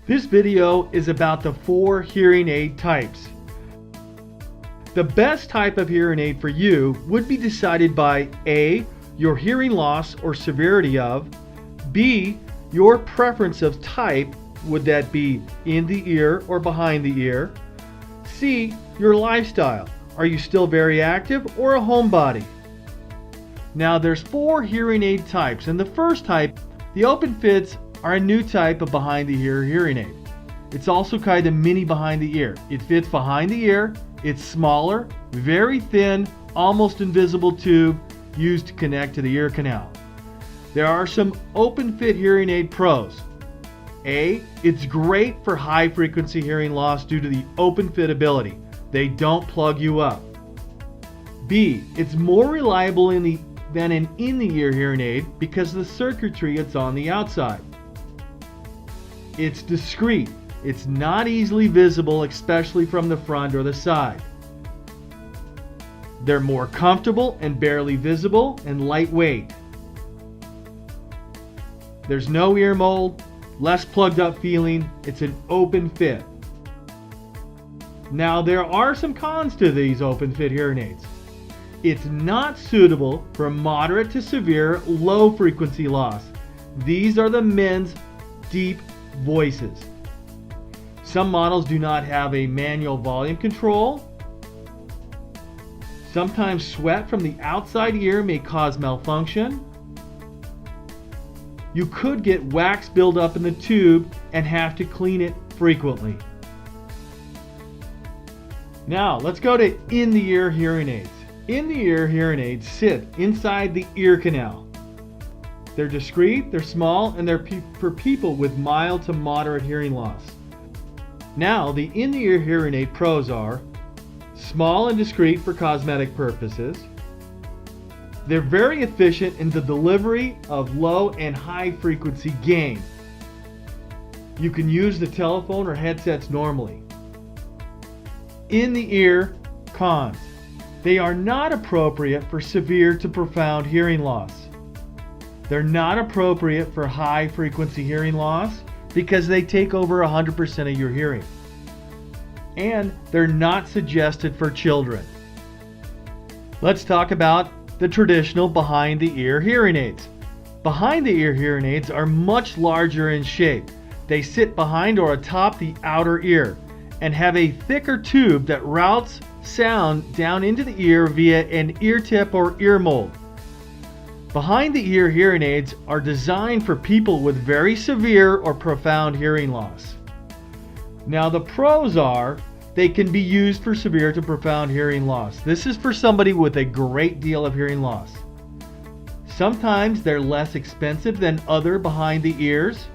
This video is about the 4 hearing aid types. The best type of hearing aid for you would be decided by A, your hearing loss or severity of, B, your preference of type, would that be in the ear or behind the ear, C, your lifestyle, are you still very active or a homebody? Now there's 4 hearing aid types, and the first type, the open fits, are a new type of behind the ear hearing aid. It's also kind of mini behind the ear. It fits behind the ear, it's smaller, very thin, almost invisible tube used to connect to the ear canal. There are some open fit hearing aid pros. A, it's great for high frequency hearing loss due to the open fit ability. They don't plug you up. B, it's more reliable than an in-the-ear hearing aid because of the circuitry it's on the outside. It's discreet. It's not easily visible, especially from the front or the side. They're more comfortable and barely visible and lightweight. There's no ear mold, less plugged up feeling. It's an open fit. Now there are some cons to these open fit hearing aids. It's not suitable for moderate to severe low frequency loss. These are the men's deep voices. Some models do not have a manual volume control. Sometimes sweat from the outside ear may cause malfunction. You could get wax buildup in the tube and have to clean it frequently. Now let's go to in-the-ear hearing aids. In-the-ear hearing aids sit inside the ear canal. They're discreet, they're small, and they're for people with mild to moderate hearing loss. Now, the in-the-ear hearing aid pros are small and discreet for cosmetic purposes. They're very efficient in the delivery of low and high frequency gain. You can use the telephone or headsets normally. In-the-ear cons. They are not appropriate for severe to profound hearing loss. They're not appropriate for high frequency hearing loss because they take over 100% of your hearing. And they're not suggested for children. Let's talk about the traditional behind the ear hearing aids. Behind the ear hearing aids are much larger in shape. They sit behind or atop the outer ear and have a thicker tube that routes sound down into the ear via an ear tip or ear mold. Behind the ear hearing aids are designed for people with very severe or profound hearing loss. Now the pros are they can be used for severe to profound hearing loss. This is for somebody with a great deal of hearing loss. Sometimes they're less expensive than other behind the ears.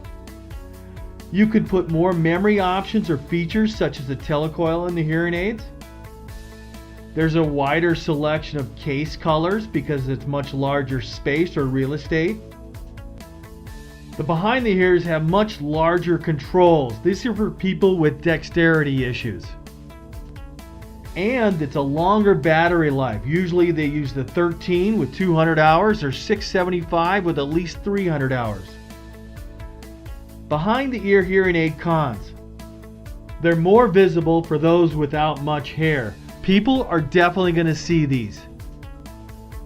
You could put more memory options or features such as the telecoil in the hearing aids. There's a wider selection of case colors because it's much larger space or real estate. The behind the ears have much larger controls. These are for people with dexterity issues. And it's a longer battery life. Usually they use the 13 with 200 hours or 675 with at least 300 hours. Behind the ear hearing aid cons. They're more visible for those without much hair. People are definitely going to see these.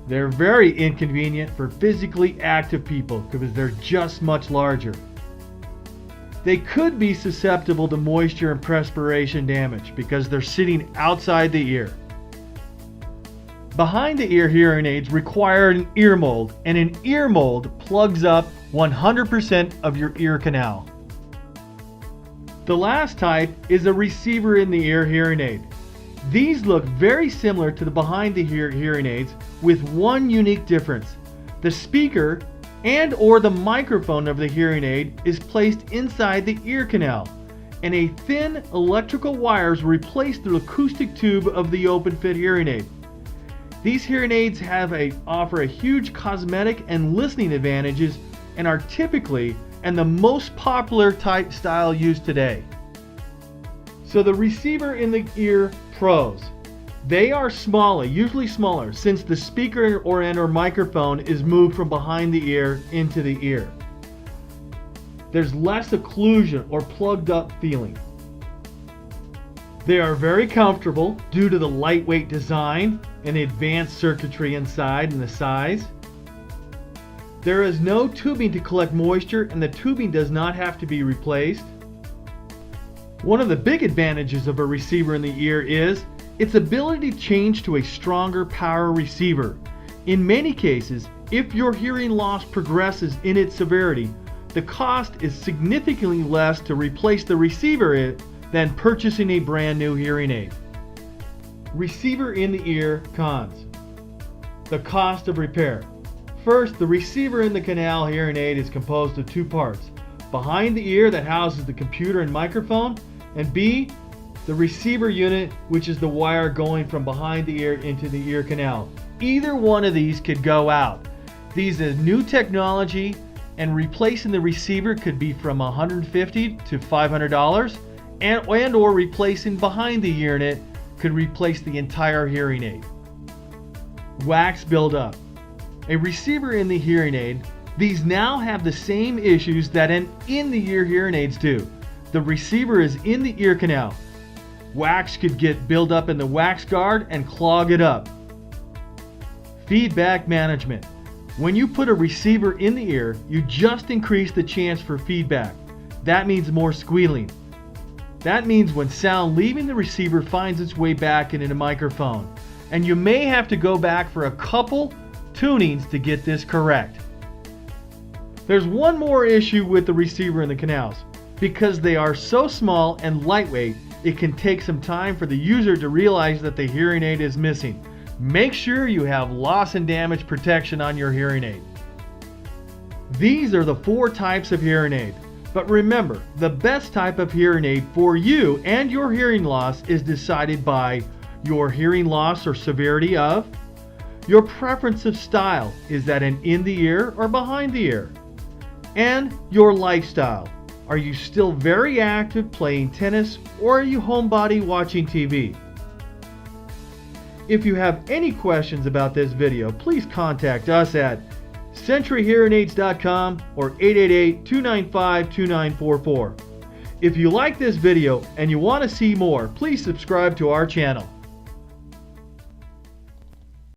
They're very inconvenient for physically active people because they're just much larger. They could be susceptible to moisture and perspiration damage because they're sitting outside the ear. Behind the ear hearing aids require an ear mold, and an ear mold plugs up 100% of your ear canal. The last type is a receiver in the ear hearing aid. These look very similar to the behind the ear hearing aids with one unique difference. The speaker and or the microphone of the hearing aid is placed inside the ear canal, and a thin electrical wires replace the acoustic tube of the open fit hearing aid. These hearing aids offer a huge cosmetic and listening advantages and are typically and the most popular type style used today. So the receiver in the ear pros. They are smaller, usually smaller, since the speaker or microphone is moved from behind the ear into the ear. there's less occlusion or plugged up feeling. They are very comfortable due to the lightweight design and the advanced circuitry inside and the size. There is no tubing to collect moisture, and the tubing does not have to be replaced. One of the big advantages of a receiver in the ear is its ability to change to a stronger power receiver. In many cases, if your hearing loss progresses in its severity, the cost is significantly less to replace the receiver than purchasing a brand new hearing aid. Receiver in the ear cons. The cost of repair. First, the receiver in the canal hearing aid is composed of two parts. Behind the ear that houses the computer and microphone, and B, the receiver unit, which is the wire going from behind the ear into the ear canal. Either one of these could go out. These is new technology, and replacing the receiver could be from $150 to $500, and or replacing behind the ear unit could replace the entire hearing aid. Wax buildup. A receiver in the hearing aid, these now have the same issues that an in-the-ear hearing aids do. The receiver is in the ear canal. Wax could get built up in the wax guard and clog it up. Feedback management. When you put a receiver in the ear, you just increase the chance for feedback. That means more squealing. That means when sound leaving the receiver finds its way back into the microphone. And you may have to go back for a couple tunings to get this correct. There's one more issue with the receiver in the canals. Because they are so small and lightweight, it can take some time for the user to realize that the hearing aid is missing. Make sure you have loss and damage protection on your hearing aid. These are the 4 types of hearing aid. But remember, the best type of hearing aid for you and your hearing loss is decided by your hearing loss or severity of, your preference of style, is that an in the ear or behind the ear, and your lifestyle. Are you still very active playing tennis, or are you homebody watching TV? If you have any questions about this video, please contact us at centuryhearingaids.com or 888-295-2944. If you like this video and you want to see more, please subscribe to our channel.